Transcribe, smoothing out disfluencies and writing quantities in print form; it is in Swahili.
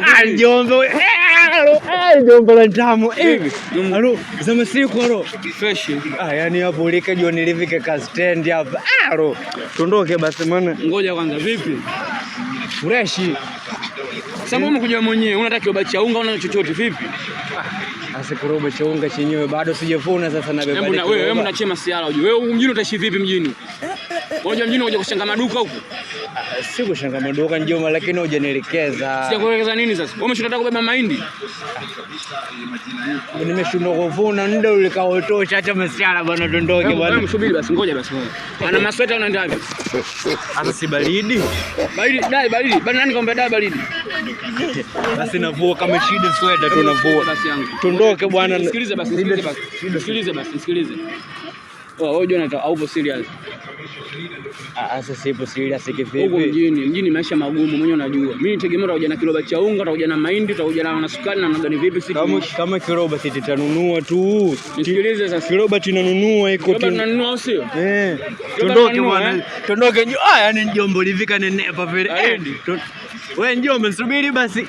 mambo vipi? Njombe. Njombe la ndamu. Halo, sema siku halo. Fresh. Yani hapo ulika jua nilifika ka stand hapa. Halo. Tuondoke basi maana. Ngoja kwanza vipi? Fresh. Sasa mbona umekuja mwenyewe? Unataka kiroba cha unga una chochote vipi? Sasa kiroba cha unga chenyewe bado sijavuna sasa na beba. Wewe unachema siala ujue. Wewe mjini utaishi vipi mjini? Unajua mjini unakuja kushanga maduka huko? Si kushanga maduka njoma, lakini hujanielekeza. Sijakuelekeza nini sasa? Wewe umeshinda kubeba mahindi? Nimeshindwa kuvuna muda ule kaotosha, acha masiala bwana, dondoke bwana. Wewe msubiri basi, ngoja basi. Ana masweta unaenda wapi? Sasa si baridi. Baridi, dai baridi. Bali nani kaomba dai baridi? Basi navua kama shida sweta tu navua. Tuondoke bwana. Sikilize basi. Sikilize. Wewe unajua haupo serious. Sasa sipo serious kivipi? Huko mjini maisha magumu, mwenyewe unajua. Mimi nitegemea utakuja na kiroba cha unga, utakuja na mahindi, utakuja na sukari na gani vipi sisi? Kama kiroba titanunua tu. Nisikilize sasa. Kiroba tunanunua iko tu. Tunanunua au sio? Tuondoke bwana. Tuondoke. Yani njombo livika nenepa vile. Wewe njombo subiri basi.